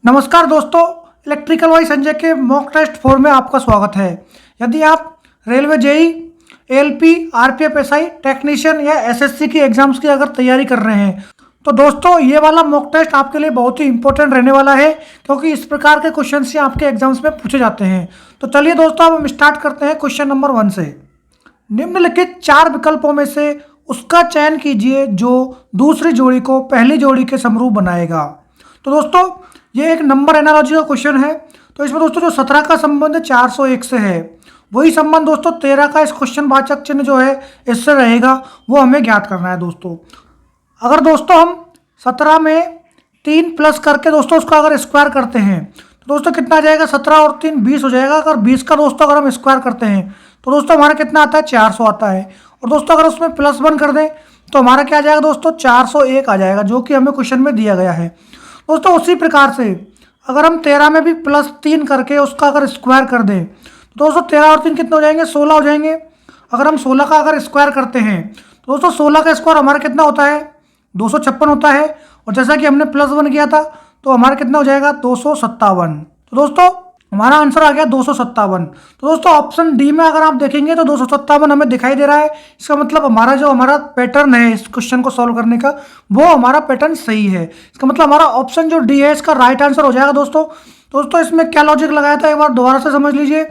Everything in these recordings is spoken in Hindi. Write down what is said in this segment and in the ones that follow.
नमस्कार दोस्तों, इलेक्ट्रिकल वाई संजय के मॉक टेस्ट 4 में आपका स्वागत है। यदि आप railway JE, ALP, RPF SI, technician या एसएससी की एग्जाम्स की अगर तैयारी कर रहे हैं तो दोस्तों ये वाला मॉक टेस्ट आपके लिए बहुत ही इंपॉर्टेंट रहने वाला है, क्योंकि इस प्रकार के क्वेश्चन ही आपके एग्जाम्स में पूछे जाते हैं। तो चलिए दोस्तों, अब हम स्टार्ट करते हैं क्वेश्चन नंबर 1 से। निम्नलिखित 4 विकल्पों में से उसका चयन कीजिए जो दूसरी जोड़ी को पहली जोड़ी के समरूप बनाएगा। तो दोस्तों ये एक नंबर एनालॉजी का क्वेश्चन है। तो इसमें दोस्तों जो 17 का संबंध 401 से है, वही संबंध दोस्तों 13 का इस क्वेश्चन वाचक चिन्ह जो है इससे रहेगा, वो हमें ज्ञात करना है दोस्तों। अगर दोस्तों हम 17 में 3 प्लस करके दोस्तों उसका अगर स्क्वायर करते हैं तो दोस्तों कितना आ जाएगा, 17 और 3 20 हो जाएगा। अगर 20 का दोस्तों अगर हम स्क्वायर करते हैं तो दोस्तों हमारा कितना आता है, 400 आता है। और दोस्तों अगर उसमें +1 कर दें तो हमारा क्या आ जाएगा दोस्तों, 401 आ जाएगा, जो कि हमें क्वेश्चन में दिया गया है। दोस्तों उसी प्रकार से अगर हम 13 में भी +3 करके उसका अगर स्क्वायर कर दें तो दोस्तों 13 और 3 कितने हो जाएंगे, 16 हो जाएंगे। अगर हम 16 का अगर स्क्वायर करते हैं तो दोस्तों 16 का स्क्वायर हमारा कितना होता है, 256 होता है। और जैसा कि हमने +1 किया था तो हमारा कितना हो जाएगा, 257। तो दोस्तों हमारा आंसर आ गया 257। तो दोस्तों ऑप्शन डी में अगर आप देखेंगे तो 257 हमें दिखाई दे रहा है। इसका मतलब हमारा पैटर्न है इस क्वेश्चन को सॉल्व करने का, वो हमारा पैटर्न सही है। इसका मतलब हमारा ऑप्शन जो डी है इसका राइट आंसर हो जाएगा दोस्तों इसमें क्या लॉजिक लगाया था, एक बार दोबारा से समझ लीजिए।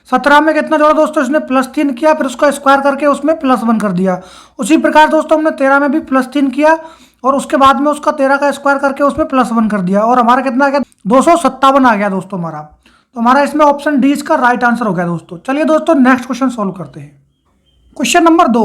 17 में कितना जोड़ा दोस्तों, इसने +3 किया, फिर उसका स्क्वायर करके उसमें +1 कर दिया। उसी प्रकार दोस्तों हमने 13 में भी +3 किया और उसके बाद में उसका 13 का स्क्वायर करके उसमें +1 कर दिया, और हमारा कितना आ गया, 257 आ गया दोस्तों हमारा। तो हमारा इसमें ऑप्शन डी इसका राइट आंसर हो गया दोस्तों। चलिए दोस्तों नेक्स्ट क्वेश्चन सॉल्व करते हैं। क्वेश्चन नंबर 2,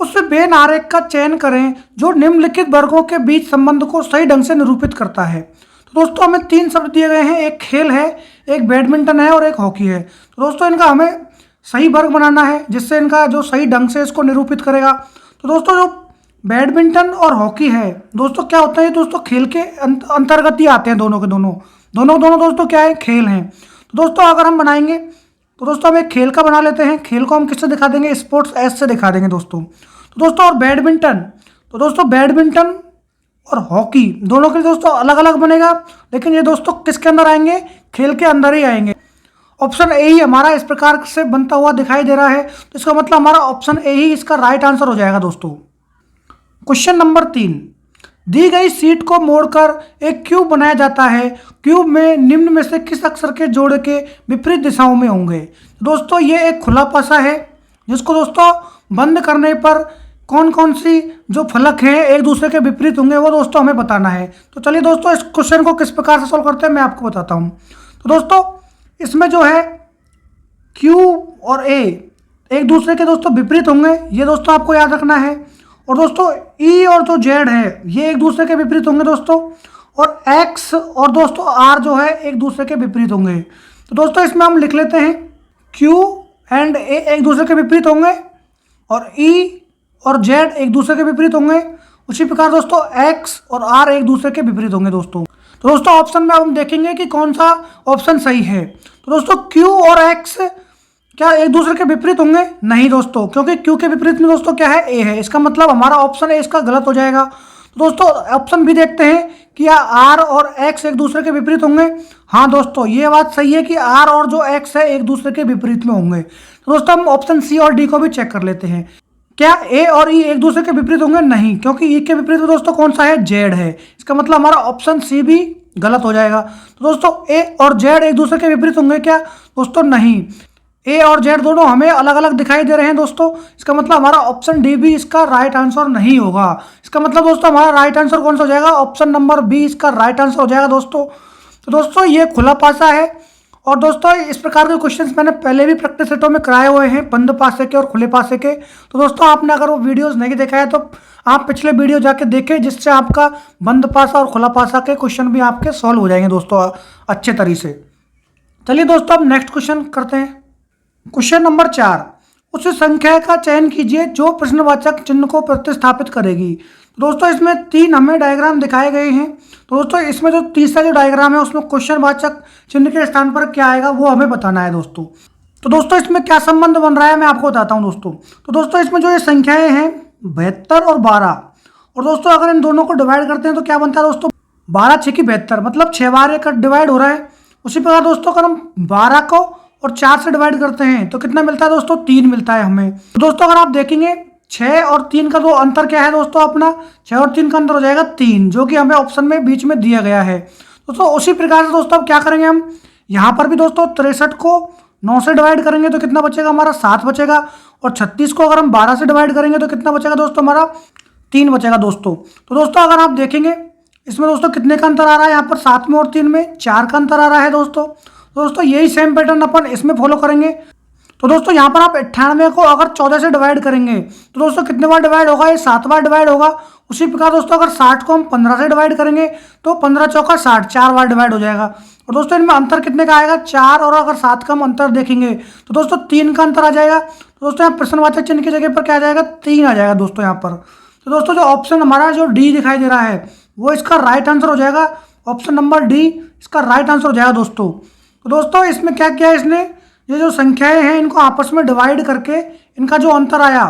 उस वेन आरेख का चयन करें जो निम्नलिखित वर्गों के बीच संबंध को सही ढंग से निरूपित करता है। तो दोस्तों हमें 3 शब्द दिए गए हैं, एक खेल है, एक बैडमिंटन है और एक हॉकी है। तो दोस्तों इनका हमें सही वर्ग बनाना है जिससे इनका जो सही ढंग से इसको निरूपित करेगा। तो दोस्तों जो बैडमिंटन और हॉकी है दोस्तों क्या होता है, दोस्तों खेल के अंतर्गत ही आते हैं, दोनों के दोनों दोस्तों क्या है, खेल हैं। तो दोस्तों अगर हम बनाएंगे तो दोस्तों हम एक खेल का बना लेते हैं। खेल को हम किससे दिखा देंगे, स्पोर्ट्स एस से दिखा देंगे दोस्तों। तो दोस्तों और बैडमिंटन, तो दोस्तों बैडमिंटन और हॉकी दोनों के लिए दोस्तों अलग अलग बनेगा, लेकिन ये दोस्तों किसके अंदर आएंगे, खेल के अंदर ही आएंगे। ऑप्शन ए ही हमारा इस प्रकार से बनता हुआ दिखाई दे रहा है, तो इसका मतलब हमारा ऑप्शन ए ही इसका राइट आंसर हो जाएगा दोस्तों। क्वेश्चन नंबर 3, दी गई सीट को मोड़कर एक क्यूब बनाया जाता है। क्यूब में निम्न में से किस अक्षर के जोड़ के विपरीत दिशाओं में होंगे। दोस्तों ये एक खुला पासा है जिसको दोस्तों बंद करने पर कौन कौन सी जो फलक हैं एक दूसरे के विपरीत होंगे, वो दोस्तों हमें बताना है। तो चलिए दोस्तों इस क्वेश्चन को किस प्रकार से सॉल्व करते हैं मैं आपको बताता हूँ। तो दोस्तों इसमें जो है क्यू और ए एक दूसरे के दोस्तों विपरीत होंगे, ये दोस्तों आपको याद रखना है। और दोस्तों ई और जो जेड है ये एक दूसरे के विपरीत होंगे दोस्तों, और एक्स और दोस्तों आर जो है एक दूसरे के विपरीत होंगे। तो दोस्तों इसमें हम लिख लेते हैं क्यू एंड ए एक दूसरे के विपरीत होंगे और ई और जेड एक दूसरे के विपरीत होंगे। उसी प्रकार दोस्तों एक्स और आर एक दूसरे के विपरीत होंगे दोस्तों। तो दोस्तों ऑप्शन में हम देखेंगे कि कौन सा ऑप्शन सही है। तो दोस्तों क्यू और एक्स क्या एक दूसरे के विपरीत होंगे, नहीं दोस्तों, क्योंकि क्यू के विपरीत में दोस्तों क्या है, ए है। इसका मतलब हमारा ऑप्शन ए इसका गलत हो जाएगा। तो दोस्तों ऑप्शन भी देखते हैं कि क्या आर और एक्स एक दूसरे के विपरीत होंगे। हाँ दोस्तों ये बात सही है कि आर और जो एक्स है एक दूसरे के विपरीत में होंगे। तो दोस्तों हम ऑप्शन सी और डी को भी चेक कर लेते हैं, क्या ए और ई एक दूसरे के विपरीत होंगे, नहीं, क्योंकि ई के विपरीत में दोस्तों कौन सा है, जेड है। इसका मतलब हमारा ऑप्शन सी भी गलत हो जाएगा। तो दोस्तों ए और जेड एक दूसरे के विपरीत होंगे क्या, दोस्तों नहीं, ए और जेड दोनों हमें अलग अलग दिखाई दे रहे हैं दोस्तों। इसका मतलब हमारा ऑप्शन डी भी इसका राइट आंसर नहीं होगा। इसका मतलब दोस्तों हमारा राइट आंसर कौन सा हो जाएगा, ऑप्शन नंबर बी इसका राइट आंसर हो जाएगा दोस्तों। तो दोस्तों ये खुला पासा है, और दोस्तों इस प्रकार के क्वेश्चंस मैंने पहले भी प्रैक्टिस सेटों में कराए हुए हैं, बंद पासे के और खुले पासे के। तो दोस्तों आपने अगर वो वीडियोस नहीं देखा है तो आप पिछले वीडियो जाके देखें, जिससे आपका बंद पासा और खुला पासा के क्वेश्चन भी आपके सॉल्व हो जाएंगे दोस्तों अच्छे तरीके से। चलिए दोस्तों अब नेक्स्ट क्वेश्चन करते हैं। क्वेश्चन नंबर 4, उस संख्या का चयन कीजिए जो प्रश्नवाचक चिन्ह को प्रतिस्थापित करेगी। दोस्तों इसमें 3 हमें डायग्राम दिखाए गए हैं। तो दोस्तों इसमें जो तीसरा जो डायग्राम है उसमें क्वेश्चन वाचक चिन्ह के स्थान पर क्या आएगा वो हमें बताना है दोस्तों। तो दोस्तों इसमें क्या संबंध बन रहा है मैं आपको बताता हूँ दोस्तों। तो दोस्तों इसमें जो ये संख्याएं हैं 72 और 12, और दोस्तों अगर इन दोनों को डिवाइड करते हैं तो क्या बनता है दोस्तों, 12 6 की 72, मतलब 6 बार ये डिवाइड हो रहा है। उसी प्रकार दोस्तों अगर हम 12 को और 4 से डिवाइड करते हैं तो कितना मिलता है दोस्तों, 3 मिलता है हमें। तो दोस्तों अगर आप देखेंगे 6 और 3 का जो अंतर क्या है दोस्तों, अपना 6 और 3 का अंतर हो जाएगा 3, जो कि हमें ऑप्शन में बीच में दिया गया है। दोस्तों उसी प्रकार से दोस्तों अब क्या करेंगे हम, यहाँ पर भी दोस्तों 63 को 9 से डिवाइड करेंगे तो कितना बचेगा हमारा, 7 बचेगा। और 36 को अगर हम 12 से डिवाइड करेंगे तो कितना बचेगा दोस्तों, हमारा 3 बचेगा दोस्तों। तो दोस्तों अगर आप देखेंगे इसमें दोस्तों कितने का अंतर आ रहा है, यहाँ पर 7 में और 3 में 4 का अंतर आ रहा है दोस्तों। तो दोस्तों यही सेम पैटर्न अपन इसमें फॉलो करेंगे। तो दोस्तों यहाँ पर आप 98 को अगर 14 से डिवाइड करेंगे तो दोस्तों कितने बार डिवाइड होगा, ये 7 बार डिवाइड होगा। उसी प्रकार दोस्तों अगर 60 को हम 15 से डिवाइड करेंगे तो 15 चौका 60, 4 बार डिवाइड हो जाएगा। और दोस्तों इनमें अंतर कितने का आएगा, 4, और अगर 7 का हम अंतर देखेंगे तो दोस्तों 3 का अंतर आ जाएगा। तो दोस्तों यहाँ प्रश्नवाचक चिन्ह की जगह पर क्या आ जाएगा, 3 आ जाएगा दोस्तों यहाँ पर। तो दोस्तों जो ऑप्शन हमारा जो डी दिखाई दे रहा है वो इसका राइट आंसर हो जाएगा। ऑप्शन नंबर डी इसका राइट आंसर हो जाएगा दोस्तों। तो दोस्तों इसमें क्या किया है इसने, ये जो संख्याएं हैं इनको आपस में डिवाइड करके इनका जो अंतर आया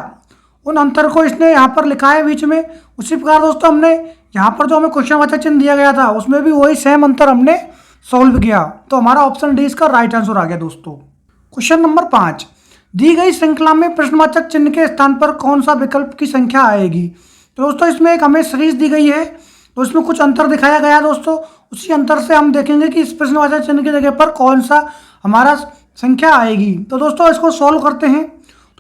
उन अंतर को इसने यहाँ पर लिखा है बीच में। उसी प्रकार दोस्तों हमने यहाँ पर जो हमें क्वेश्चनवाचक चिन्ह दिया गया था उसमें भी वही सेम अंतर हमने सॉल्व किया। तो हमारा ऑप्शन डी इसका राइट आंसर आ गया दोस्तों। क्वेश्चन नंबर 5, दी गई श्रृंखला में प्रश्नवाचक चिन्ह के स्थान पर कौन सा विकल्प की संख्या आएगी। तो दोस्तों इसमें एक हमें सीरीज दी गई है तो इसमें कुछ अंतर दिखाया गया है दोस्तों। उसी अंतर से हम देखेंगे कि इस प्रश्नवाचक चिन्ह की जगह पर कौन सा हमारा संख्या आएगी। तो दोस्तों इसको सॉल्व करते हैं।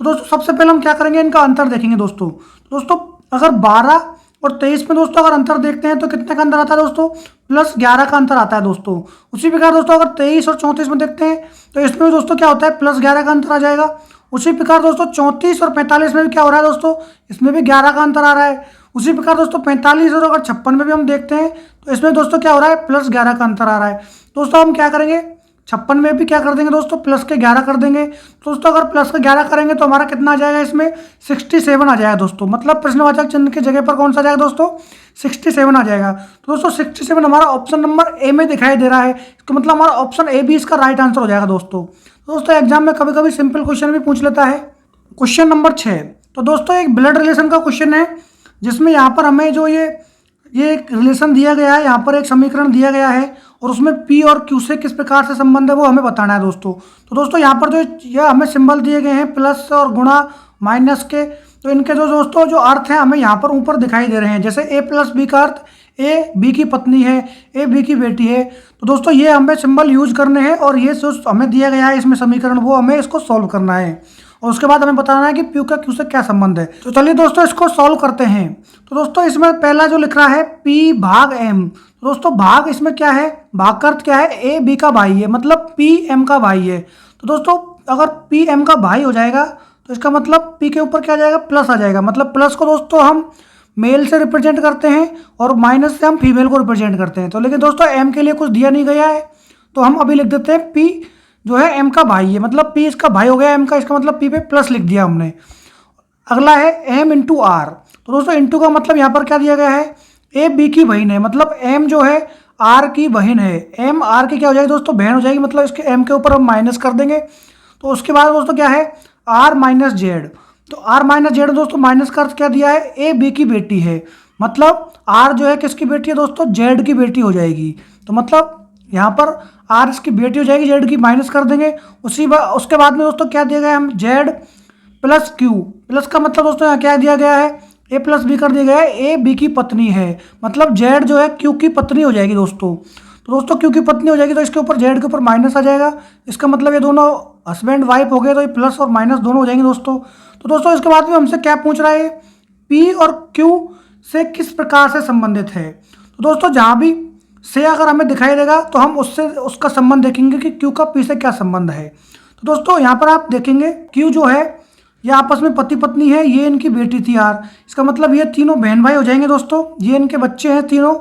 तो दोस्तों सबसे पहले हम क्या करेंगे, इनका अंतर देखेंगे दोस्तों। दोस्तों अगर 12 और 23 में दोस्तों अगर अंतर देखते हैं तो कितने का अंतर आता है दोस्तों, +11 का अंतर आता है दोस्तों। उसी प्रकार दोस्तों अगर 23 और 34 में देखते हैं तो इसमें दोस्तों क्या होता है, +11 का अंतर आ जाएगा। उसी प्रकार दोस्तों 34 और 45 में भी क्या हो रहा है दोस्तों, इसमें भी 11 का अंतर आ रहा है। उसी प्रकार दोस्तों 45 और अगर 56 में भी हम देखते हैं तो इसमें दोस्तों क्या हो रहा है, +11 का अंतर आ रहा है। दोस्तों हम क्या करेंगे, 56 में भी क्या कर देंगे दोस्तों, प्लस के 11 कर देंगे। दोस्तों अगर प्लस के 11 करेंगे तो हमारा कितना आ जाएगा, इसमें 67 आ जाएगा दोस्तों। मतलब प्रश्नवाचक चिन्ह की जगह पर कौन सा आ जाएगा दोस्तों, 67 आ जाएगा। तो दोस्तों 67 हमारा ऑप्शन नंबर ए में दिखाई दे रहा है, तो मतलब हमारा ऑप्शन ए भी इसका राइट आंसर हो जाएगा दोस्तों। दोस्तों एग्जाम में कभी कभी सिंपल क्वेश्चन भी पूछ लेता है। क्वेश्चन नंबर 6, तो दोस्तों एक ब्लड रिलेशन का क्वेश्चन है जिसमें यहाँ पर हमें जो ये एक रिलेशन दिया गया है, यहाँ पर एक समीकरण दिया गया है और उसमें P और Q से किस प्रकार से संबंध है वो हमें बताना है दोस्तों। तो दोस्तों यहाँ पर जो ये हमें सिंबल दिए गए हैं प्लस और गुणा माइनस के, तो इनके जो दोस्तों जो अर्थ हैं हमें यहाँ पर ऊपर दिखाई दे रहे हैं। जैसे A+B का अर्थ A B की पत्नी है, A B की बेटी है। तो दोस्तों ये हमें सिंबल यूज करने हैं और ये जो हमें दिया गया है इसमें समीकरण वो हमें इसको सॉल्व करना है और उसके बाद हमें बताना है कि P का Q से क्या संबंध है। तो चलिए दोस्तों इसको सॉल्व करते हैं। तो दोस्तों इसमें पहला जो लिख रहा है P/M, तो दोस्तों भाग इसमें क्या है, भाग का अर्थ क्या है, A B का भाई है, मतलब P M का भाई है। तो दोस्तों अगर P M का भाई हो जाएगा तो इसका मतलब P के ऊपर क्या आ जाएगा, प्लस आ जाएगा। मतलब प्लस को दोस्तों हम मेल से रिप्रेजेंट करते हैं और माइनस से हम फीमेल को रिप्रेजेंट करते हैं। तो लेकिन दोस्तों M के लिए कुछ दिया नहीं गया है तो हम अभी लिख देते हैं P जो है M का भाई है, मतलब P इसका भाई हो गया M का, इसका मतलब P पे प्लस लिख दिया हमने। अगला है M × R, तो दोस्तों इंटू का मतलब यहाँ पर क्या दिया गया है, A B की बहन है, मतलब M जो है R की बहन है, M R की क्या हो जाएगी दोस्तों, बहन हो जाएगी, मतलब इसके M के ऊपर हम माइनस कर देंगे। तो उसके बाद दोस्तों क्या है R - Z, तो R - Z दोस्तों माइनस का अर्थ क्या दिया है, A B की बेटी है, मतलब R जो है किसकी बेटी है दोस्तों, Z की बेटी हो जाएगी। तो मतलब यहाँ पर R इसकी बेटी हो जाएगी, Z की माइनस कर देंगे। उसके बाद में दोस्तों क्या दिया गया, हम Z + Q, प्लस का मतलब दोस्तों यहाँ क्या दिया गया है, A+B कर दिया गया है, A B की पत्नी है, मतलब Z जो है Q की पत्नी हो जाएगी दोस्तों। तो दोस्तों Q की पत्नी हो जाएगी तो इसके ऊपर Z के ऊपर माइनस आ जाएगा, इसका मतलब ये दोनों हस्बैंड वाइफ हो गए, तो ये प्लस और माइनस दोनों हो जाएंगे दोस्तों। तो दोस्तों इसके बाद में हमसे क्या पूछ रहा है, P और Q से किस प्रकार से संबंधित है। तो दोस्तों जहाँ भी से अगर हमें दिखाई देगा तो हम उससे उसका संबंध देखेंगे कि Q का P से क्या संबंध है। तो दोस्तों यहाँ पर आप देखेंगे Q जो है ये आपस में पति पत्नी है, ये इनकी बेटी थी R, इसका मतलब ये तीनों बहन भाई हो जाएंगे दोस्तों, ये इनके बच्चे हैं तीनों।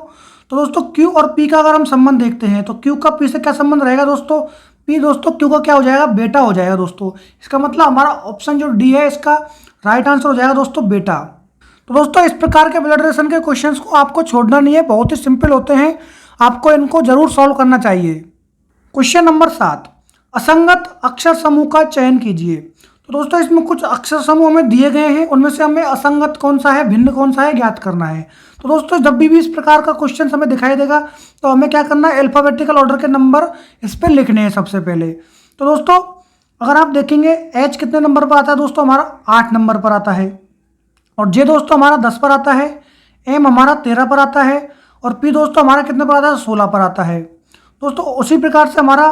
तो दोस्तों Q और P का अगर हम संबंध देखते हैं तो Q का P से क्या संबंध रहेगा दोस्तों, P दोस्तों Q का क्या हो जाएगा, बेटा हो जाएगा दोस्तों। इसका मतलब हमारा ऑप्शन जो डी है इसका राइट आंसर हो जाएगा दोस्तों, बेटा। तो दोस्तों इस प्रकार के ब्लड रिलेशन के क्वेश्चंस को आपको छोड़ना नहीं है, बहुत ही सिंपल होते हैं, आपको इनको जरूर सॉल्व करना चाहिए। क्वेश्चन नंबर 7, असंगत अक्षर समूह का चयन कीजिए। तो दोस्तों इसमें कुछ अक्षर समूह हमें दिए गए हैं, उनमें से हमें असंगत कौन सा है, भिन्न कौन सा है, ज्ञात करना है। तो दोस्तों जब भी इस प्रकार का क्वेश्चन हमें दिखाई देगा तो हमें क्या करना है, अल्फाबेटिकल ऑर्डर के नंबर इस पर लिखने हैं सबसे पहले। तो दोस्तों अगर आप देखेंगे एच कितने नंबर पर आता है दोस्तों, हमारा 8 नंबर पर आता है, और जे दोस्तों हमारा 10 पर आता है, एम हमारा 13 पर आता है, और पी दोस्तों हमारा कितने पर आता है, 16 पर आता है। दोस्तों उसी प्रकार से हमारा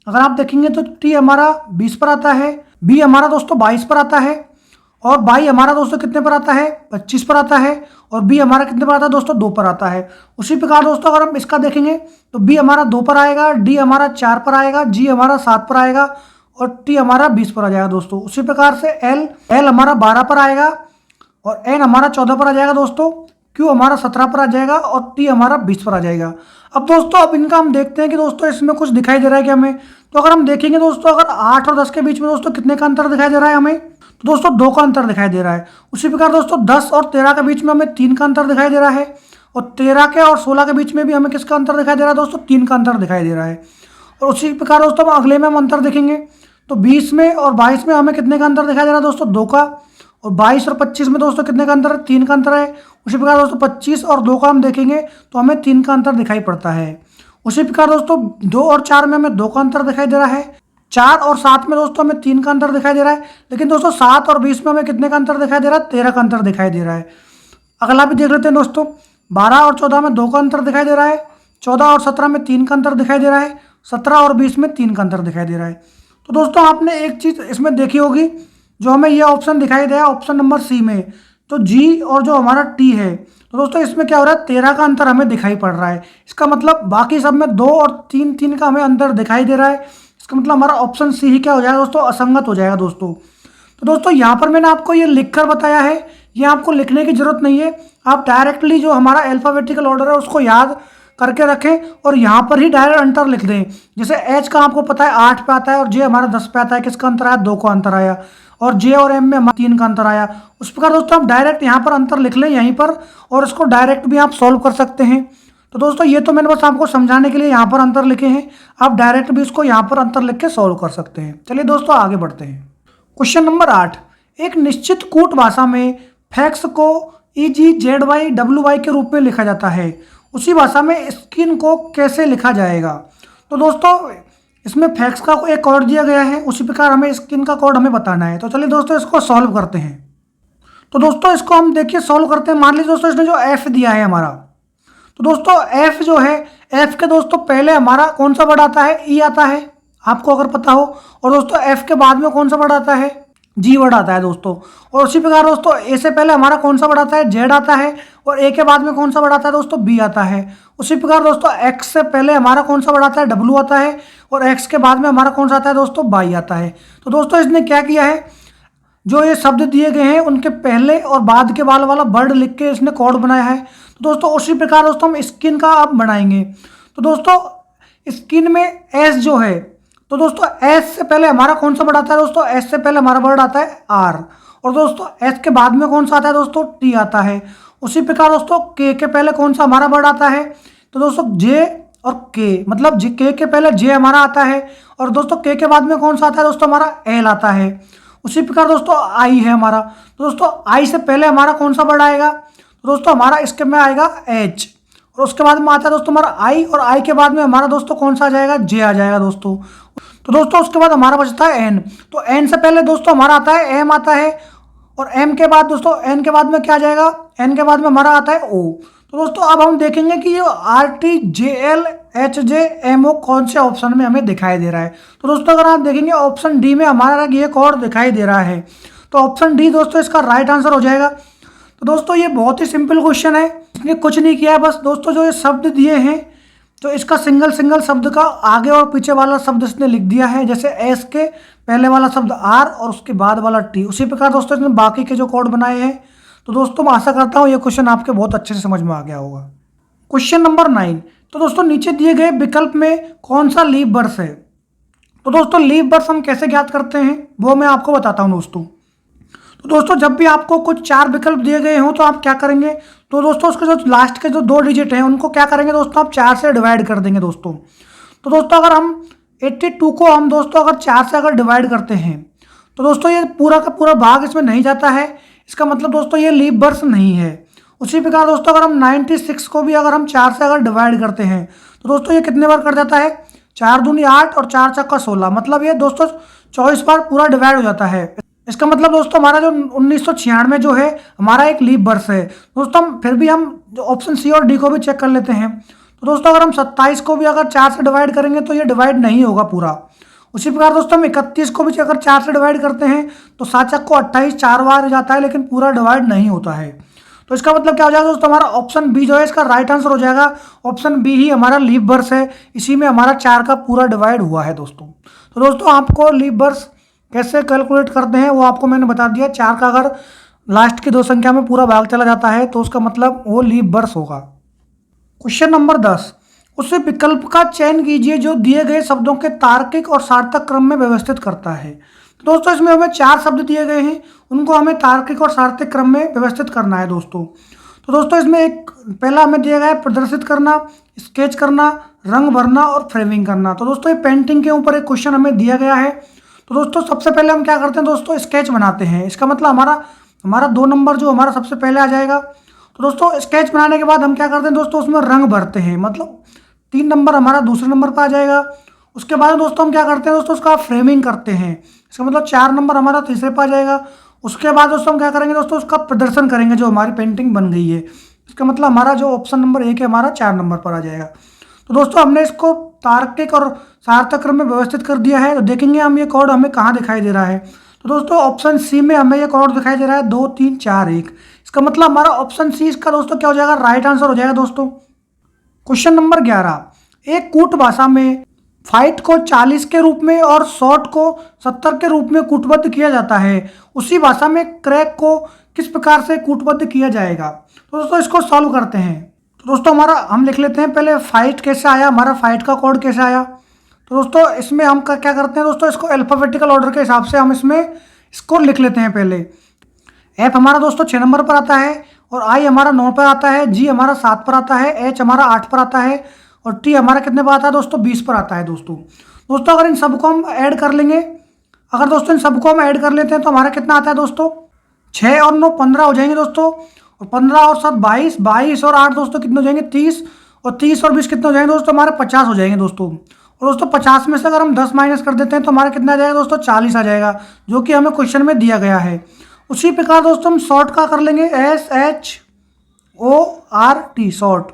अगर आप देखेंगे तो टी हमारा 20 पर आता है, बी हमारा दोस्तों 22 पर आता है, और बाई हमारा दोस्तों कितने पर आता है, 25 पर आता है, और बी हमारा कितने पर आता है दोस्तों, 2 पर आता है। उसी प्रकार दोस्तों अगर हम इसका देखेंगे तो बी हमारा 2 पर आएगा, डी हमारा 4 पर आएगा, जी हमारा 7 पर आएगा, और टी हमारा 20 पर आ जाएगा दोस्तों। उसी प्रकार से एल हमारा 12 पर आएगा, और एन हमारा 14 पर आ जाएगा दोस्तों, क्यू हमारा 17 पर आ जाएगा, और टी हमारा 20 पर आ जाएगा। अब दोस्तों अब इनका हम देखते हैं कि दोस्तों इसमें कुछ दिखाई दे रहा है कि हमें, तो अगर हम देखेंगे दोस्तों अगर 8 और 10 के बीच में दोस्तों कितने का अंतर दिखाई दे रहा है हमें, तो दोस्तों 2 का अंतर दिखाई दे रहा है। उसी प्रकार दोस्तों 10 और 13 के बीच में हमें 3 का अंतर दिखाई दे रहा है, और 13 के और 16 के बीच में भी हमें किसका अंतर दिखाई दे रहा है दोस्तों, 3 का अंतर दिखाई दे रहा है। और उसी प्रकार दोस्तों हम अगले में हम अंतर देखेंगे तो 20 में और 22 में हमें कितने का अंतर दिखाई दे रहा है दोस्तों, 2 का, और 22 और 25 में दोस्तों कितने का अंतर है, 3 का अंतर है। उसी प्रकार दोस्तों 25 और 2 का हम देखेंगे तो हमें 3 का अंतर दिखाई पड़ता है। उसी प्रकार दोस्तों 2 और 4 में हमें 2 का अंतर दिखाई दे रहा है, 4 और 7 में दोस्तों हमें 3 का अंतर दिखाई दे रहा है, लेकिन दोस्तों 7 और 20 में हमें कितने का अंतर दिखाई दे रहा है, 13 का अंतर दिखाई दे रहा है। अगला भी देख लेते हैं दोस्तों, 12 और 14 में 2 का अंतर दिखाई दे रहा है, 14 और 17 में 3 का अंतर दिखाई दे रहा है, 17 और 20 में 3 का अंतर दिखाई दे रहा है। तो दोस्तों आपने एक चीज़ इसमें देखी होगी, जो हमें यह ऑप्शन दिखाई दे ऑप्शन नंबर सी में, तो जी और जो हमारा टी है, तो दोस्तों इसमें क्या हो रहा है, 13 का अंतर हमें दिखाई पड़ रहा है। इसका मतलब बाकी सब में 2 और 3 का हमें अंतर दिखाई दे रहा है। इसका मतलब हमारा ऑप्शन सी ही क्या हो जाएगा दोस्तों, असंगत हो जाएगा दोस्तों। तो दोस्तों यहाँ पर मैंने आपको ये लिख कर बताया है, ये आपको लिखने की जरूरत नहीं है, आप डायरेक्टली जो हमारा अल्फाबेटिकल ऑर्डर है उसको याद करके रखें और यहाँ पर ही डायरेक्ट अंतर लिख दें। जैसे एच का आपको पता है 8 पे आता है, और जे हमारा 10 पे आता है, किसका अंतर आया, 2 का अंतर आया, और जे और एम में हमारा 3 का अंतर आया। उस प्रकार दोस्तों आप डायरेक्ट यहाँ पर अंतर लिख लें यहीं पर, और इसको डायरेक्ट भी आप सॉल्व कर सकते हैं। तो दोस्तों ये तो मैंने बस आपको समझाने के लिए यहाँ पर अंतर लिखे हैं, आप डायरेक्ट भी इसको यहाँ पर अंतर लिख के सॉल्व कर सकते हैं। चलिए दोस्तों आगे बढ़ते हैं। क्वेश्चन नंबर 8, एक निश्चित कूट भाषा में फैक्स को EGZY के रूप में लिखा जाता है, उसी भाषा में स्किन को कैसे लिखा जाएगा। तो दोस्तों इसमें फैक्स का एक कोड दिया गया है, उसी प्रकार हमें स्किन का कोड हमें बताना है। तो चलिए दोस्तों इसको सॉल्व करते हैं। तो दोस्तों इसको हम देखिए सॉल्व करते हैं। मान लीजिए दोस्तों इसने जो एफ दिया है हमारा, तो दोस्तों एफ जो है, एफ के दोस्तों पहले हमारा कौन सा वर्ड आता है, ई आता है, आपको अगर पता हो, और दोस्तों एफ के बाद में कौन सा वर्ड आता है, जी वर्ड आता है दोस्तों। और उसी प्रकार दोस्तों ए से पहले हमारा कौन सा वर्ड आता है, जेड आता है, और ए के बाद में कौन सा वर्ड आता है दोस्तों, बी आता है। उसी प्रकार दोस्तों एक्स से पहले हमारा कौन सा वर्ड आता है, डब्ल्यू आता है, और एक्स के बाद में हमारा कौन सा आता है दोस्तों, वाई आता है। तो दोस्तों इसने क्या किया है, जो ये शब्द दिए गए हैं उनके पहले और बाद के वाला वर्ड लिख के इसने कोड बनाया है। तो दोस्तों उसी प्रकार दोस्तों हम स्किन का अब बनाएंगे। तो दोस्तों स्किन में एस जो है, तो दोस्तों एस से पहले हमारा कौन सा वर्ड आता है दोस्तों, एस से पहले हमारा वर्ड आता है आर, और दोस्तों एस के बाद में कौन सा आता है दोस्तों, टी आता है। उसी प्रकार दोस्तों के पहले कौन सा हमारा वर्ड आता है, तो दोस्तों जे और के, मतलब के पहले जे हमारा आता है, और दोस्तों के बाद में कौन सा आता है दोस्तों, हमारा एल आता है। उसी प्रकार दोस्तों आई है हमारा, तो दोस्तों आई से पहले हमारा कौन सा वर्ड आएगा, तो दोस्तों हमारा इसके में आएगा एच, और उसके बाद में आता है दोस्तों हमारा आई, और आई के बाद में हमारा दोस्तों कौन सा आ जाएगा, जे आ जाएगा दोस्तों। तो दोस्तों उसके बाद हमारा बचता है एन, तो एन से पहले दोस्तों हमारा आता है एम आता है, और एम के बाद दोस्तों एन के बाद में क्या आ जाएगा, एन के बाद में हमारा आता है ओ। तो दोस्तों अब हम देखेंगे कि ये RTJLHJMO कौन से ऑप्शन में हमें दिखाई दे रहा है। तो दोस्तों अगर आप देखेंगे ऑप्शन डी में हमारा ये कोड दिखाई दे रहा है, तो ऑप्शन डी दोस्तों इसका राइट आंसर हो जाएगा। तो दोस्तों ये बहुत ही सिंपल क्वेश्चन है, इसने कुछ नहीं किया है, बस दोस्तों जो ये शब्द दिए हैं तो इसका सिंगल शब्द का आगे और पीछे वाला शब्द इसने लिख दिया है, जैसे एस के पहले वाला शब्द आर और उसके बाद वाला टी। उसी प्रकार दोस्तों इसने बाकी के जो कोड बनाए हैं। तो दोस्तों मैं आशा करता हूँ ये क्वेश्चन आपके बहुत अच्छे से समझ में आ गया होगा। क्वेश्चन नंबर 9, तो दोस्तों नीचे दिए गए विकल्प में कौन सा लीफ वर्ष है। तो दोस्तों लीफ वर्ष हम कैसे ज्ञात करते हैं वो मैं आपको बताता हूँ दोस्तों। तो दोस्तों जब भी आपको कुछ 4 विकल्प दिए गए हों तो आप क्या करेंगे, तो दोस्तों उसके जो लास्ट के जो 2 डिजिट हैं उनको क्या करेंगे दोस्तों, आप 4 से डिवाइड कर देंगे दोस्तों। तो दोस्तों अगर हम 82 को हम दोस्तों अगर 4 से अगर डिवाइड करते हैं तो दोस्तों ये पूरा का पूरा भाग इसमें नहीं जाता है, इसका मतलब दोस्तों ये लीप वर्ष नहीं है। उसी प्रकार दोस्तों अगर हम 96 को भी अगर हम 4 से अगर डिवाइड करते हैं तो दोस्तों ये कितने बार कट जाता है, 4 दूनी 8 और 4 चक्का 16, मतलब ये दोस्तों 24 बार पूरा डिवाइड हो जाता है। इसका मतलब दोस्तों हमारा जो 1996 जो है हमारा एक लीप वर्ष है। दोस्तों हम फिर भी हम जो ऑप्शन सी और डी को भी चेक कर लेते हैं। तो दोस्तों अगर हम 27 को भी अगर 4 से डिवाइड करेंगे तो ये डिवाइड नहीं होगा पूरा। उसी प्रकार दोस्तों हम 31 को भी अगर 4 से डिवाइड करते हैं तो 7 चक्को 28 4 बार जाता है, लेकिन पूरा डिवाइड नहीं होता है। तो इसका मतलब क्या हो जाएगा दोस्तों, हमारा ऑप्शन बी जो है इसका राइट आंसर हो जाएगा। ऑप्शन बी ही हमारा लीप वर्ष है, इसी में हमारा 4 का पूरा डिवाइड हुआ है दोस्तों। तो दोस्तों आपको लीप वर्ष कैसे कैलकुलेट करते हैं वो आपको मैंने बता दिया। 4 का अगर लास्ट की 2 संख्या में पूरा भाग चला जाता है तो उसका मतलब वो लीप वर्ष होगा। क्वेश्चन नंबर 10, उस विकल्प का चयन कीजिए जो दिए गए शब्दों के तार्किक और सार्थक क्रम में व्यवस्थित करता है। तो दोस्तों इसमें हमें 4 शब्द दिए गए हैं, उनको हमें तार्किक और सार्थक क्रम में व्यवस्थित करना है दोस्तों। तो दोस्तों इसमें एक पहला हमें दिया गया है प्रदर्शित करना, स्केच करना, रंग भरना और फ्रेमिंग करना। तो दोस्तों ये पेंटिंग के ऊपर एक क्वेश्चन हमें दिया गया है। तो दोस्तों सबसे पहले हम क्या करते हैं दोस्तों, स्केच बनाते हैं। इसका मतलब हमारा 2 नंबर जो हमारा सबसे पहले आ जाएगा। तो दोस्तों स्केच बनाने के बाद हम क्या करते हैं दोस्तों, उसमें रंग भरते हैं, मतलब 3 नंबर हमारा दूसरे नंबर पर आ जाएगा। उसके बाद दोस्तों हम क्या करते हैं दोस्तों, उसका फ्रेमिंग करते हैं। इसका मतलब 4 नंबर हमारा तीसरे पर आ जाएगा। उसके बाद दोस्तों हम क्या करेंगे दोस्तों, उसका प्रदर्शन करेंगे जो हमारी पेंटिंग बन गई है। इसका मतलब हमारा जो ऑप्शन नंबर 1 है हमारा 4 नंबर पर आ जाएगा। तो दोस्तों हमने इसको तार्किक और सार्थक क्रम में व्यवस्थित कर दिया है। तो देखेंगे हम ये कोड हमें कहाँ दिखाई दे रहा है। तो दोस्तों ऑप्शन सी में हमें ये कोड दिखाई दे रहा है 2 3 4 1। इसका मतलब हमारा ऑप्शन सी इसका दोस्तों क्या हो जाएगा, राइट आंसर हो जाएगा दोस्तों। क्वेश्चन नंबर 11, एक कूट भाषा में फाइट को 40 के रूप में और शॉट को 70 के रूप में कूटबद्ध किया जाता है, उसी भाषा में क्रैक को किस प्रकार से कूटबद्ध किया जाएगा। तो दोस्तों इसको सॉल्व करते हैं। तो दोस्तों हम लिख लेते हैं पहले फाइट कैसे आया, हमारा फाइट का कोड कैसे आया। तो दोस्तों इसमें हम क्या करते हैं दोस्तों, इसको अल्फाबेटिकल ऑर्डर के हिसाब से हम इसमें इसको लिख लेते हैं। पहले एफ हमारा दोस्तों 6 नंबर पर आता है, और आई हमारा 9 पर आता है, जी हमारा 7 पर आता है, एच हमारा 8 पर आता है, और टी हमारा कितने पर आता है दोस्तों, 20 पर आता है दोस्तों अगर इन सबको हम ऐड कर लेंगे, अगर दोस्तों इन सबको हम ऐड कर लेते हैं तो हमारा कितना आता है दोस्तों, 6 और 9 15 हो जाएंगे दोस्तों, और 15 और 7 22, 22 और 8 दोस्तों कितने हो जाएंगे 30, और 30 और 20 कितने हो जाएंगे दोस्तों, हमारे 50 हो जाएंगे दोस्तों। और दोस्तों 50 में से अगर हम 10 माइनस कर देते हैं तो हमारा कितना आ जाएगा दोस्तों, 40 आ जाएगा, जो कि हमें क्वेश्चन में दिया गया है। उसी प्रकार दोस्तों हम शॉर्ट का कर लेंगे, SHORT शॉर्ट।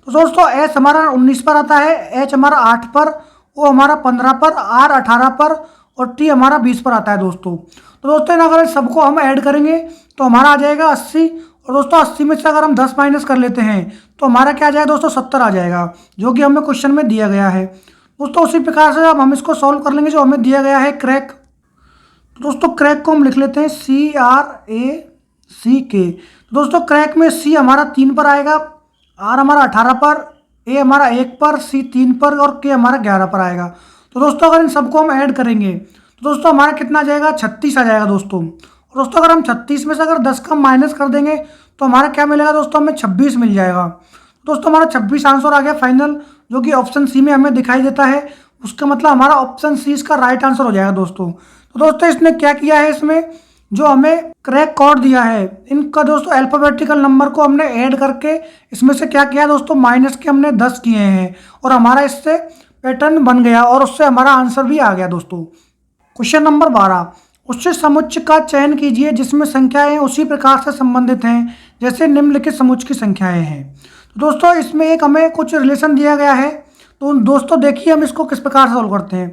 तो दोस्तों एस हमारा 19 पर आता है, एच हमारा 8 पर, ओ हमारा 15 पर, आर 18 पर, और टी हमारा 20 पर आता है दोस्तों। तो दोस्तों अगर सबको हम ऐड करेंगे तो हमारा आ जाएगा 80, और दोस्तों 80 में से अगर हम 10 माइनस कर लेते हैं तो हमारा क्या आ जाएगा दोस्तों, 70 आ जाएगा, जो कि हमें क्वेश्चन में दिया गया है दोस्तों। उसी प्रकार से अब हम इसको सॉल्व कर लेंगे जो हमें दिया गया है क्रैक। तो दोस्तों क्रैक को हम लिख लेते हैं CRACK। तो दोस्तों क्रैक में सी हमारा 3 पर आएगा, आर हमारा 18 पर, ए हमारा 1 पर, सी 3 पर, और के हमारा 11 पर आएगा। तो दोस्तों अगर इन सबको हम ऐड करेंगे तो दोस्तों हमारा कितना आ जाएगा, 36 आ जाएगा दोस्तों। और दोस्तों अगर हम 36 में से अगर 10 का माइनस कर देंगे तो हमारा क्या मिलेगा दोस्तों, हमें 26 मिल जाएगा। दोस्तों हमारा 26 आंसर आ गया फाइनल, जो कि ऑप्शन सी में हमें दिखाई देता है। उसका मतलब हमारा ऑप्शन सी इसका राइट आंसर हो जाएगा दोस्तों। तो दोस्तों इसने क्या किया है, इसमें जो हमें क्रैक कोड दिया है इनका दोस्तों अल्फाबेटिकल नंबर को हमने ऐड करके इसमें से क्या किया दोस्तों, माइनस के हमने 10 किए हैं, और हमारा इससे पैटर्न बन गया, और उससे हमारा आंसर भी आ गया दोस्तों। क्वेश्चन नंबर 12, उच्च समुच्चय का चयन कीजिए जिसमें संख्याएं उसी प्रकार से संबंधित हैं जैसे निम्नलिखित समुच्चय की संख्याएं हैं। तो दोस्तों इसमें एक हमें कुछ रिलेशन दिया गया है। तो दोस्तों देखिए हम इसको किस प्रकार से सॉल्व करते हैं।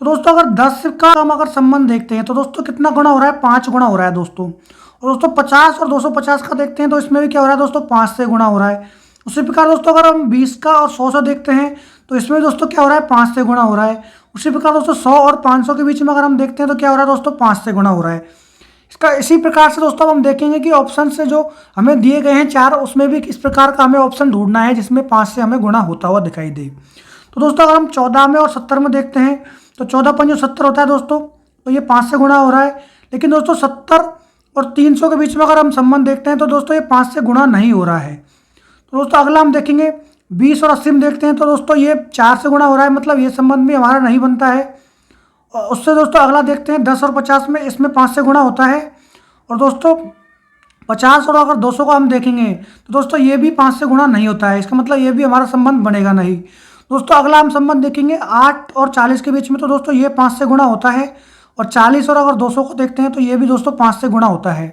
तो दोस्तों अगर 10 का हम अगर संबंध देखते हैं तो दोस्तों कितना गुणा हो रहा है, 5 गुणा हो रहा है दोस्तों। और दोस्तों 50 और 250 का देखते हैं तो इसमें भी क्या हो रहा है दोस्तों, 5 से गुणा हो रहा है। उसी प्रकार दोस्तों अगर हम 20 का और 100 से देखते हैं तो इसमें दोस्तों क्या हो रहा है, 5 से गुणा हो रहा है। उसी प्रकार दोस्तों 100 और 500 के बीच में अगर हम देखते हैं तो क्या हो रहा है दोस्तों, 5 से गुणा हो रहा है। इसका इसी प्रकार से दोस्तों हम देखेंगे कि ऑप्शन से जो हमें दिए गए हैं 4, उसमें भी किस प्रकार का हमें ऑप्शन ढूंढना है जिसमें 5 से हमें गुणा होता हुआ दिखाई दे। तो दोस्तों अगर हम 14 में और 70 में देखते हैं तो 14 पंजों 70 होता है दोस्तों, तो ये 5 से गुणा हो रहा है। लेकिन दोस्तों 70 और 300 के बीच में अगर हम संबंध देखते हैं तो दोस्तों ये 5 से गुणा नहीं हो रहा है। तो दोस्तों अगला हम देखेंगे 20 और 80 में देखते हैं तो दोस्तों ये 4 से गुणा हो रहा है, मतलब ये संबंध भी हमारा नहीं बनता है। उससे दोस्तों अगला देखते हैं 10 और 50 में, इसमें 5 से गुणा होता है। और दोस्तों 50 और अगर 200 को हम देखेंगे तो दोस्तों ये भी 5 से गुणा नहीं होता है, इसका मतलब ये भी हमारा संबंध बनेगा नहीं। दोस्तों अगला हम संबंध देखेंगे 8 और 40 के बीच में, तो दोस्तों ये 5 से गुणा होता है। और 40 और अगर 200 को देखते हैं तो ये भी दोस्तों 5 से गुणा होता है।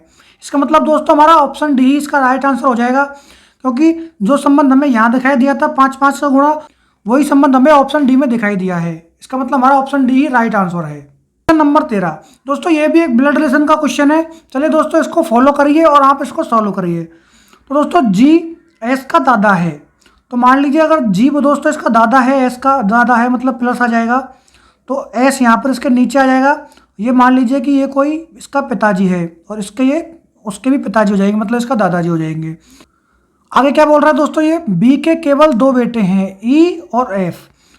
इसका मतलब दोस्तों हमारा ऑप्शन डी ही इसका राइट आंसर हो जाएगा, क्योंकि जो संबंध हमें यहाँ दिखाई दिया था 5 का गुणा, वही संबंध हमें ऑप्शन डी में दिखाई दिया है। इसका मतलब हमारा ऑप्शन डी ही राइट आंसर है। क्वेश्चन नंबर 13 दोस्तों, ये भी एक ब्लड रिलेशन का क्वेश्चन है। चलिए दोस्तों इसको फॉलो करिए और आप इसको सॉल्व करिए। तो दोस्तों जी एस का दादा है, तो मान लीजिए अगर जी दोस्तों इसका दादा है, एस का दादा है मतलब प्लस आ जाएगा, तो एस यहाँ पर इसके नीचे आ जाएगा। ये मान लीजिए कि ये कोई इसका पिताजी है और इसके ये उसके भी पिताजी हो जाएंगे, मतलब इसका दादाजी हो जाएंगे। आगे क्या बोल रहा है दोस्तों, ये बी के केवल 2 बेटे हैं, ई और एफ।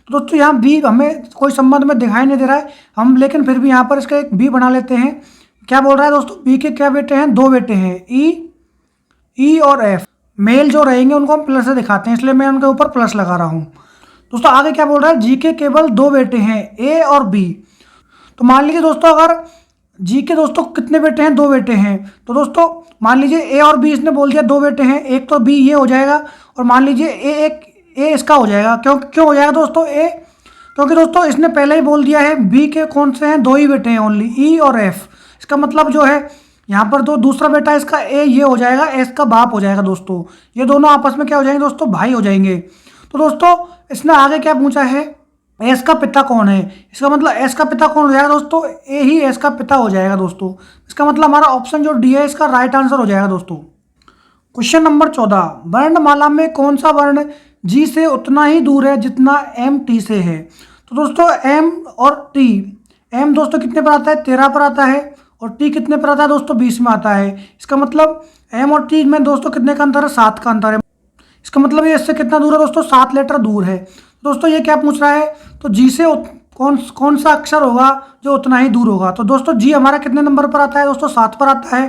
तो दोस्तों यहाँ बी हमें कोई संबंध में दिखाई नहीं दे रहा है हम, लेकिन फिर भी यहाँ पर इसका एक बी बना लेते हैं। क्या बोल रहा है दोस्तों, बी के क्या बेटे हैं, 2 बेटे हैं, ई और एफ। मेल जो रहेंगे उनको हम प्लस से दिखाते हैं, इसलिए मैं उनके ऊपर प्लस लगा रहा हूँ। दोस्तों आगे क्या बोल रहा है, जी के केवल 2 बेटे हैं, ए और बी। तो मान लीजिए दोस्तों अगर जी के दोस्तों कितने बेटे हैं, 2 बेटे हैं, तो दोस्तों मान लीजिए ए और बी इसने बोल दिया 2 बेटे हैं, एक तो बी ये हो जाएगा और मान लीजिए ए इसका हो जाएगा। क्यों हो जाएगा दोस्तों ए, क्योंकि दोस्तों इसने पहले ही बोल दिया है बी के कौन से हैं, 2 ही बेटे हैं ओनली, ई और एफ। इसका मतलब जो है यहाँ पर तो दूसरा बेटा इसका ए ये हो जाएगा, एस का बाप हो जाएगा दोस्तों। ये दोनों आपस में क्या हो जाएंगे दोस्तों, भाई हो जाएंगे। तो दोस्तों इसने आगे क्या पूछा है, एस का पिता कौन है। इसका मतलब एस का पिता कौन हो जाएगा दोस्तों, ए ही एस का पिता हो जाएगा दोस्तों। इसका मतलब हमारा ऑप्शन जो डी है इसका राइट आंसर हो जाएगा दोस्तों। क्वेश्चन नंबर 14, वर्णमाला में कौन सा वर्ण जी से उतना ही दूर है जितना एम टी से है। तो दोस्तों एम और टी, एम दोस्तों कितने पर आता है, 13 पर आता है, और टी कितने पर आता है दोस्तों, 20 में आता है। इसका मतलब एम और टी में दोस्तों कितने का अंतर है, 7 का अंतर है। इसका मतलब ये इससे कितना दूर है दोस्तों, 7 लेटर दूर है। दोस्तों ये क्या पूछ रहा है, तो जी से कौन सा अक्षर होगा जो उतना ही दूर होगा। तो दोस्तों जी हमारा कितने नंबर पर आता है दोस्तों, 7 पर आता है।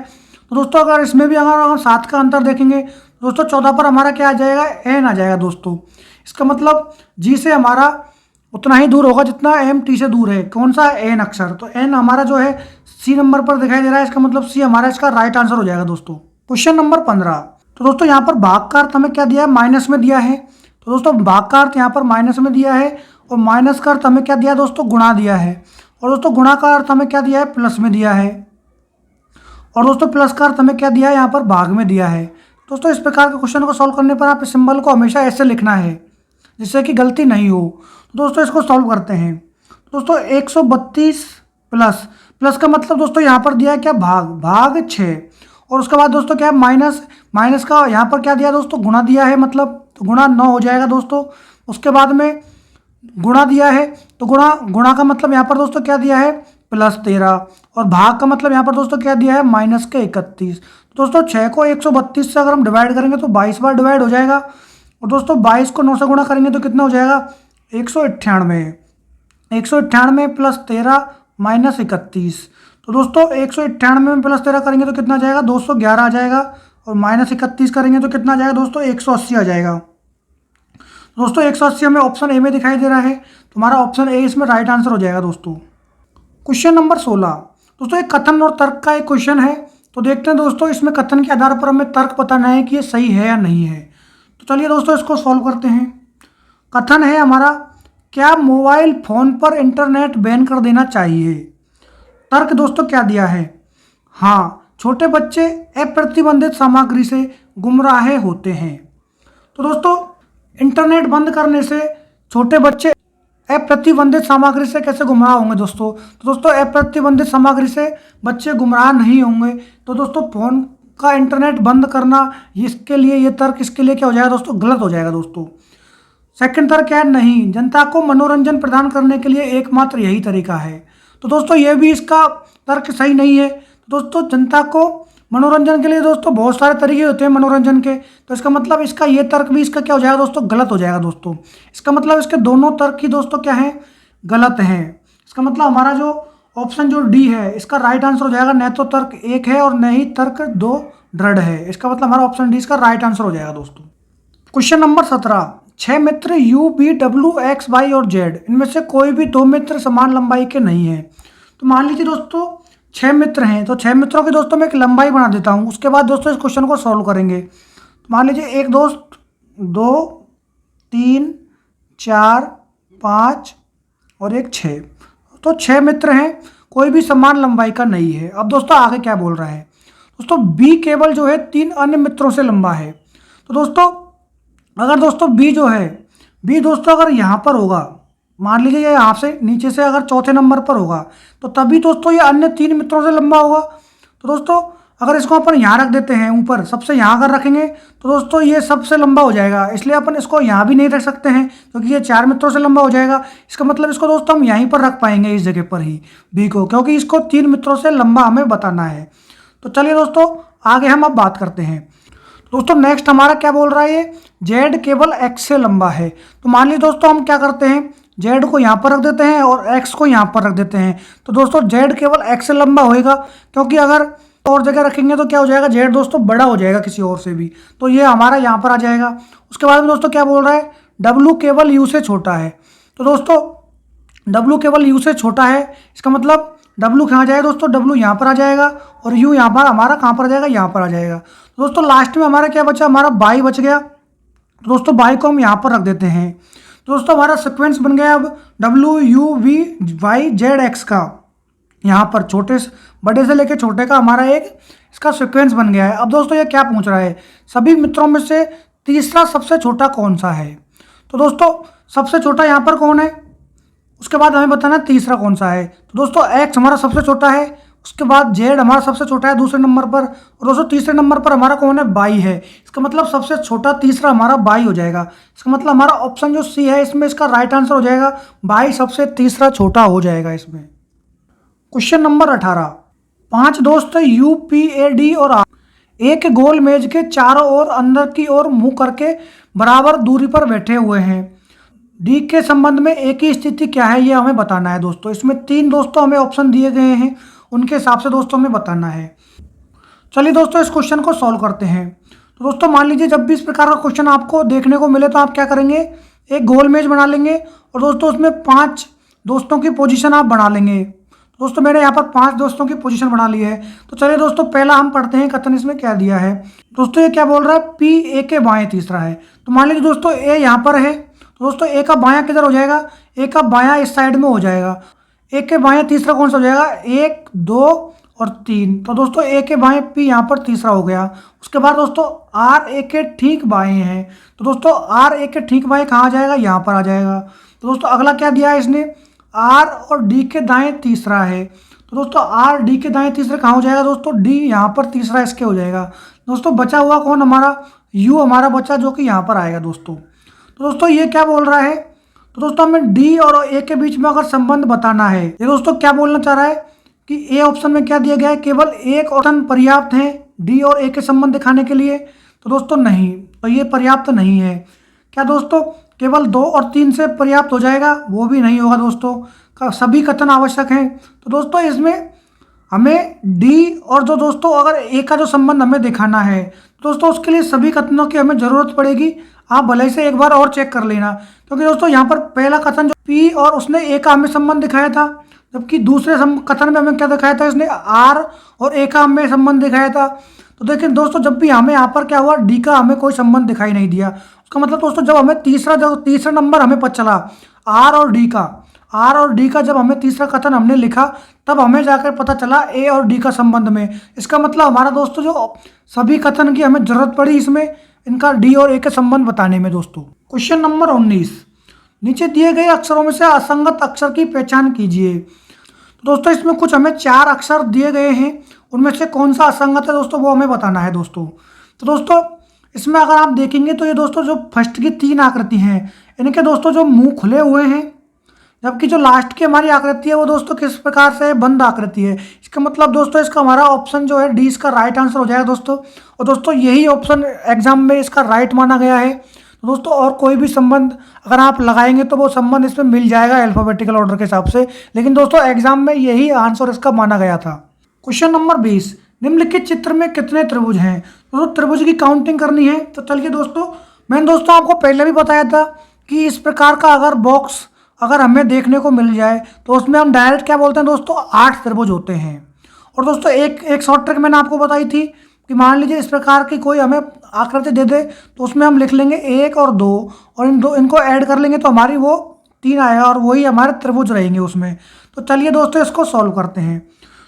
तो दोस्तों अगर इसमें भी अगर 7 का अंतर देखेंगे दोस्तों 14 पर हमारा क्या आ जाएगा, एन आ जाएगा दोस्तों। इसका मतलब जी से हमारा उतना ही दूर होगा जितना एम टी से दूर है, कौन सा, एन अक्षर। तो एन हमारा जो है सी नंबर पर दिखाई दे रहा है, इसका मतलब सी हमारा इसका राइट आंसर हो जाएगा दोस्तों। क्वेश्चन नंबर 15, तो दोस्तों यहाँ पर भाग का अर्थ हमें क्या दिया है, माइनस में दिया है। तो दोस्तों भाग का अर्थ यहाँ पर माइनस में दिया है, और माइनस का अर्थ हमें क्या दिया है दोस्तों, गुणा दिया है। और दोस्तों गुणा का अर्थ हमें क्या दिया है, प्लस में दिया है। और दोस्तों प्लस का अर्थ हमें क्या दिया है, यहाँ पर भाग में दिया है। दोस्तों इस प्रकार के क्वेश्चन को सॉल्व करने पर आप इस सिंबल को हमेशा ऐसे लिखना है जिससे कि गलती नहीं हो। तो दोस्तों इसको सॉल्व करते हैं। दोस्तों 132 प्लस का मतलब दोस्तों यहाँ पर दिया है क्या, भाग 6। और उसके बाद दोस्तों क्या है, माइनस का यहाँ पर क्या दिया दोस्तों, गुणा दिया है, मतलब तो गुणा 9 हो जाएगा दोस्तों। उसके बाद में गुणा दिया है, तो गुणा का मतलब यहाँ पर दोस्तों क्या दिया है, +13। और भाग का मतलब यहाँ पर दोस्तों क्या दिया है, -31। दोस्तों 6 को 132 से अगर हम डिवाइड करेंगे तो 22 बार डिवाइड हो जाएगा। और दोस्तों 22 को 9 से गुणा करेंगे तो कितना हो जाएगा, 198। 198 + 13 -31। तो दोस्तों 198 में +13 करेंगे तो कितना आ जाएगा, 211 आ जाएगा। और -31 करेंगे तो कितना आ जाएगा दोस्तों, 180 आ जाएगा। दोस्तों 180 हमें ऑप्शन ए में दिखाई दे रहा है, तो हमारा ऑप्शन ए इसमें राइट आंसर हो जाएगा दोस्तों। क्वेश्चन नंबर 16, दोस्तों एक कथन और तर्क का एक क्वेश्चन है। तो देखते हैं दोस्तों इसमें कथन के आधार पर हमें तर्क बताना है कि ये सही है या नहीं है। तो चलिए दोस्तों इसको सॉल्व करते हैं। कथन है हमारा, क्या मोबाइल फ़ोन पर इंटरनेट बैन कर देना चाहिए। तर्क दोस्तों क्या दिया है, हाँ छोटे बच्चे अप्रतिबंधित सामग्री से गुमराह होते हैं। तो दोस्तों इंटरनेट बंद करने से छोटे बच्चे अप्रतिबंधित सामग्री से कैसे गुमराह होंगे दोस्तों। तो दोस्तों अप्रतिबंधित सामग्री से बच्चे गुमराह नहीं होंगे। तो दोस्तों फ़ोन का इंटरनेट बंद करना, इसके लिए ये तर्क इसके लिए क्या हो जाएगा दोस्तों, गलत हो जाएगा दोस्तों। सेकंड तर्क क्या है, नहीं, जनता को मनोरंजन प्रदान करने के लिए एकमात्र यही तरीका है। तो दोस्तों ये भी इसका तर्क सही नहीं है। दोस्तों जनता को मनोरंजन के लिए दोस्तों बहुत सारे तरीके होते हैं मनोरंजन के, तो इसका मतलब इसका ये तर्क भी इसका क्या हो जाएगा दोस्तों, गलत हो जाएगा दोस्तों। इसका मतलब इसके दोनों तर्क ही दोस्तों क्या है, गलत हैं। इसका मतलब हमारा जो ऑप्शन जो डी है इसका राइट आंसर हो जाएगा, न तो तर्क 1 है और न ही तर्क 2 दृढ़ है। इसका मतलब हमारा ऑप्शन डी इसका राइट आंसर हो जाएगा दोस्तों। क्वेश्चन नंबर 17, 6 मित्र U B W X Y और जेड, इनमें से कोई भी 2 मित्र समान लंबाई के नहीं हैं। तो मान लीजिए दोस्तों 6 मित्र हैं, तो 6 मित्रों की दोस्तों मैं एक लंबाई बना देता हूँ, उसके बाद दोस्तों इस क्वेश्चन को सॉल्व करेंगे। तो मान लीजिए एक दोस्त 2 3 4 5 और एक 6, तो 6 मित्र हैं, कोई भी समान लंबाई का नहीं है। अब दोस्तों आगे क्या बोल रहा है दोस्तों, बी केवल जो है 3 अन्य मित्रों से लंबा है। तो दोस्तों अगर दोस्तों बी जो है, बी दोस्तों अगर यहाँ पर होगा, मान लीजिए ये यहाँ से नीचे से अगर चौथे नंबर पर होगा, तो तभी दोस्तों ये अन्य 3 मित्रों से लंबा होगा। तो दोस्तों अगर इसको अपन यहाँ रख देते हैं ऊपर, सबसे यहाँ अगर रखेंगे तो दोस्तों ये सबसे लंबा हो जाएगा, इसलिए अपन इसको यहाँ भी नहीं रख सकते हैं क्योंकि ये 4 मित्रों से लंबा हो जाएगा। इसका मतलब इसको दोस्तों हम यहीं पर रख पाएंगे, इस जगह पर ही बी को, क्योंकि इसको 3 मित्रों से लंबा हमें बताना है। तो चलिए दोस्तों आगे हम अब बात करते हैं। दोस्तों नेक्स्ट हमारा क्या बोल रहा है, ये जेड केवल एक्स से लंबा है। तो मान लीजिए दोस्तों हम क्या करते हैं, जेड को यहाँ पर रख देते हैं और एक्स को यहाँ पर रख देते हैं। तो दोस्तों जेड केवल एक्स से लंबा होएगा, क्योंकि अगर और जगह रखेंगे तो क्या हो जाएगा, जेड दोस्तों बड़ा हो जाएगा किसी और से भी, तो ये हमारा यहाँ पर आ जाएगा। उसके बाद में दोस्तों क्या बोल रहा है, डब्लू केवल यू से छोटा है। तो दोस्तों डब्लू केवल यू से छोटा है, इसका मतलब डब्लू कहाँ जाएगा दोस्तों, डब्लू यहाँ पर आ जाएगा और यू यहाँ पर हमारा कहाँ पर आ जाएगा, यहाँ पर आ जाएगा। तो दोस्तों लास्ट में हमारा क्या बचा, हमारा बाई बच गया। तो दोस्तों बाई को हम यहाँ पर रख देते हैं। तो दोस्तों हमारा सिक्वेंस बन गया अब W U V Y Z X का, यहाँ पर छोटे से बड़े से लेके छोटे का हमारा एक इसका सीक्वेंस बन गया है। अब दोस्तों ये क्या पूछ रहा है, सभी मित्रों में से तीसरा सबसे छोटा कौन सा है। तो दोस्तों सबसे छोटा यहाँ पर कौन है, उसके बाद हमें बताना तीसरा कौन सा है। तो दोस्तों एक्स हमारा सबसे छोटा है, उसके बाद जेड हमारा सबसे छोटा है दूसरे नंबर पर, और दोस्तों तीसरे नंबर पर हमारा कौन है, बाई है। इसका मतलब सबसे छोटा तीसरा हमारा बाई हो जाएगा। इसका मतलब हमारा ऑप्शन जो सी है इसमें इसका राइट आंसर हो जाएगा, बाई सबसे तीसरा छोटा हो जाएगा इसमें। क्वेश्चन नंबर 18, 5 दोस्त यू पी ए डी और आर एक गोल मेज के चारों ओर अंदर की ओर मुंह करके बराबर दूरी पर बैठे हुए हैं। डी के संबंध में ए की स्थिति क्या है ये हमें बताना है दोस्तों। इसमें 3 दोस्तों हमें ऑप्शन दिए गए हैं, उनके हिसाब से दोस्तों हमें बताना है। चलिए दोस्तों इस क्वेश्चन को सॉल्व करते हैं। तो दोस्तों मान लीजिए जब भी इस प्रकार का क्वेश्चन आपको देखने को मिले तो आप क्या करेंगे, एक गोल मेज बना लेंगे और दोस्तों उसमें 5 दोस्तों की पोजीशन आप बना लेंगे। दोस्तों मैंने यहाँ पर 5 दोस्तों की पोजीशन बना ली है। तो चलिए दोस्तों पहला हम पढ़ते हैं कथन इसमें क्या दिया है। दोस्तों ये क्या बोल रहा है, पी ए के बाएं तीसरा है। तो मान लीजिए दोस्तों ए यहाँ पर है, तो दोस्तों ए का बायां किधर हो जाएगा, ए का बायां इस साइड में हो जाएगा। ए के बायां तीसरा कौन सा हो जाएगा, 1 2 और 3। तो दोस्तों ए के बाएं पी यहाँ पर तीसरा हो गया। उसके बाद दोस्तों आर ए के ठीक बाएं हैं, तो दोस्तों आर ए के ठीक बाएं कहाँ आ जाएगा, यहाँ पर आ जाएगा। तो दोस्तों अगला क्या दिया है इसने, आर और डी के दाएं तीसरा है। तो दोस्तों आर डी के दाएं तीसरा कहाँ हो जाएगा दोस्तों, डी यहाँ पर तीसरा इसके हो जाएगा। दोस्तों बचा हुआ कौन हमारा, यू हमारा बचा जो कि यहाँ पर आएगा दोस्तों। तो दोस्तों ये क्या बोल रहा है, तो दोस्तों हमें डी और ए के बीच में अगर संबंध बताना है, ये दोस्तों क्या बोलना चाह रहा है कि ए ऑप्शन में क्या दिया गया है, केवल एक ऑप्शन पर्याप्त है डी और ए के संबंध दिखाने के लिए। तो दोस्तों नहीं, तो ये पर्याप्त नहीं है। क्या दोस्तों केवल 2 और 3 से पर्याप्त हो जाएगा, वो भी नहीं होगा दोस्तों, सभी कथन आवश्यक हैं। तो दोस्तों इसमें हमें डी और जो दोस्तों अगर ए का जो संबंध हमें दिखाना है, तो दोस्तों उसके लिए सभी कथनों की हमें ज़रूरत पड़ेगी। आप भले से एक बार और चेक कर लेना, क्योंकि दोस्तों यहाँ पर पहला कथन जो पी और उसने ए का हमें संबंध दिखाया था, जबकि दूसरे कथन में हमें क्या दिखाया था, इसने आर और ए का हमें संबंध दिखाया था। तो देखिए दोस्तों जब भी हमें यहाँ पर क्या हुआ, डी का हमें कोई संबंध दिखाई नहीं दिया। उसका मतलब दोस्तों जब हमें तीसरा नंबर हमें पता चला आर और डी का जब हमें तीसरा कथन हमने लिखा, तब हमें जाकर पता चला ए और डी का संबंध में। इसका मतलब हमारा दोस्तों जो सभी कथन की हमें जरूरत पड़ी इसमें, इनका डी और ए के संबंध बताने में दोस्तों। क्वेश्चन नंबर 19, नीचे दिए गए अक्षरों में से असंगत अक्षर की पहचान कीजिए। तो दोस्तों इसमें कुछ हमें 4 अक्षर दिए गए हैं, उनमें से कौन सा असंगत है दोस्तों वो हमें बताना है दोस्तों। तो दोस्तों इसमें अगर आप देखेंगे तो ये दोस्तों जो फर्स्ट की 3 आकृति हैं, इनके दोस्तों जो मुंह खुले हुए हैं, जबकि जो लास्ट की हमारी आकृति है वो दोस्तों किस प्रकार से बंद आकृति है। इसका मतलब दोस्तों इसका हमारा ऑप्शन जो है डी इसका राइट आंसर हो जाएगा दोस्तों। और दोस्तों यही ऑप्शन एग्जाम में इसका राइट माना गया है। तो दोस्तों और कोई भी संबंध अगर आप लगाएंगे तो वो संबंध इसमें मिल जाएगा अल्फाबेटिकल ऑर्डर के हिसाब से, लेकिन दोस्तों एग्जाम में यही आंसर इसका माना गया था। क्वेश्चन नंबर 20, निम्नलिखित चित्र में कितने त्रिभुज हैं। तो त्रिभुज की काउंटिंग करनी है। तो चलिए दोस्तों मैंने दोस्तों आपको पहले भी बताया था कि इस प्रकार का अगर बॉक्स अगर हमें देखने को मिल जाए तो उसमें हम डायरेक्ट क्या बोलते हैं दोस्तों, 8 त्रिभुज होते हैं। और दोस्तों एक एक शॉर्ट ट्रिक मैंने आपको बताई थी कि मान लीजिए इस प्रकार की कोई हमें आकृति दे दे तो उसमें हम लिख लेंगे 1 और 2 और इनको ऐड कर लेंगे तो हमारी वो 3 आएगा और वही हमारे त्रिभुज रहेंगे उसमें। तो चलिए दोस्तों इसको सॉल्व करते हैं।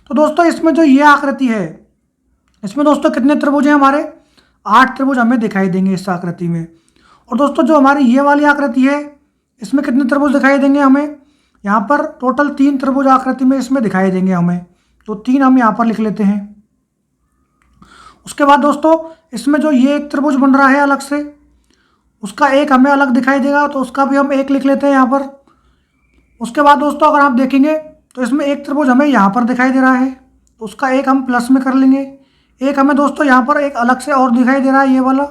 तो दोस्तों इसमें जो ये आकृति है, इसमें दोस्तों कितने त्रिभुज हैं हमारे, 8 त्रिभुज हमें दिखाई देंगे इस आकृति में। और दोस्तों जो हमारी ये वाली आकृति है, इसमें कितने त्रिभुज दिखाई देंगे हमें, यहाँ पर टोटल 3 त्रिभुज आकृति में इसमें दिखाई देंगे हमें। तो 3 हम यहाँ पर लिख लेते हैं। उसके बाद दोस्तों इसमें जो ये एक त्रिभुज बन रहा है अलग से, उसका एक हमें अलग दिखाई देगा तो उसका भी हम एक लिख लेते हैं यहाँ पर। उसके बाद दोस्तों अगर आप देखेंगे तो इसमें एक त्रिभुज हमें यहाँ पर दिखाई दे रहा है तो उसका एक हम प्लस में कर लेंगे। एक हमें दोस्तों यहाँ पर एक अलग से और दिखाई दे रहा है ये वाला,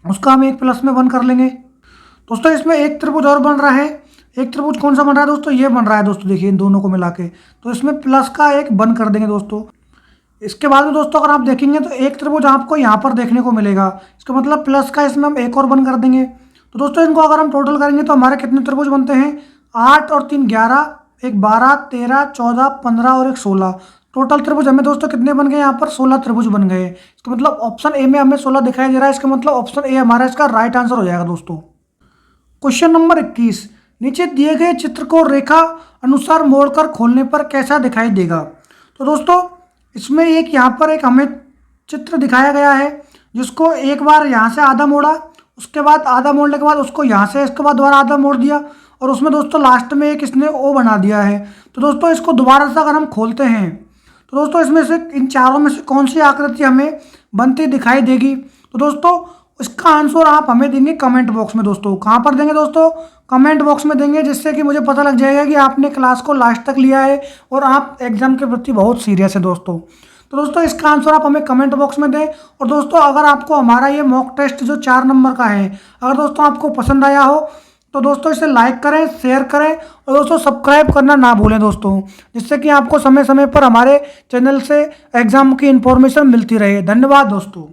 उसका हम एक प्लस में 1 कर लेंगे। दोस्तों इसमें एक त्रिभुज और बन रहा है। एक त्रिभुज कौन सा बन रहा है दोस्तों, ये बन रहा है दोस्तों, देखिए इन दोनों को मिला के, तो इसमें प्लस का एक 1 कर देंगे दोस्तों। इसके बाद में दोस्तों अगर आप देखेंगे तो एक त्रिभुज आपको यहाँ पर देखने को मिलेगा, इसका मतलब प्लस का इसमें हम एक और 1 कर देंगे। तो दोस्तों इनको अगर हम टोटल करेंगे तो हमारे कितने त्रिभुज बनते हैं, 8 और 3 11, एक 12, 13, 14, 15 और एक 16। टोटल त्रिभुज हमें दोस्तों कितने बन गए, यहाँ पर 16 त्रिभुज बन गए। इसका मतलब ऑप्शन ए में हमें 16 दिखाई दे रहा है, इसका मतलब ऑप्शन ए हमारा इसका राइट आंसर हो जाएगा दोस्तों। क्वेश्चन नंबर 21, नीचे दिए गए चित्र को रेखा अनुसार मोड़कर खोलने पर कैसा दिखाई देगा। तो दोस्तों इसमें एक यहाँ पर एक हमें चित्र दिखाया गया है जिसको एक बार यहाँ से आधा मोड़ा, उसके बाद आधा मोड़ने के बाद उसको यहाँ से इसके बाद दोबारा आधा मोड़ दिया और उसमें दोस्तों लास्ट में एक इसने ओ बना दिया है। तो दोस्तों इसको दोबारा से अगर हम खोलते हैं तो दोस्तों इसमें से इन चारों में से कौन सी आकृति हमें बनती दिखाई देगी। तो दोस्तों इसका आंसर आप हमें देंगे कमेंट बॉक्स में। दोस्तों कहाँ पर देंगे दोस्तों, कमेंट बॉक्स में देंगे, जिससे कि मुझे पता लग जाएगा कि आपने क्लास को लास्ट तक लिया है और आप एग्जाम के प्रति बहुत सीरियस है दोस्तों। तो दोस्तों इसका आंसर आप हमें कमेंट बॉक्स में दें। और दोस्तों अगर आपको हमारा ये मॉक टेस्ट जो 4 नंबर का है, अगर दोस्तों आपको पसंद आया हो तो दोस्तों इसे लाइक करें, शेयर करें और दोस्तों सब्सक्राइब करना ना भूलें दोस्तों, जिससे कि आपको समय समय पर हमारे चैनल से एग्जाम की इन्फॉर्मेशन मिलती रहे। धन्यवाद दोस्तों।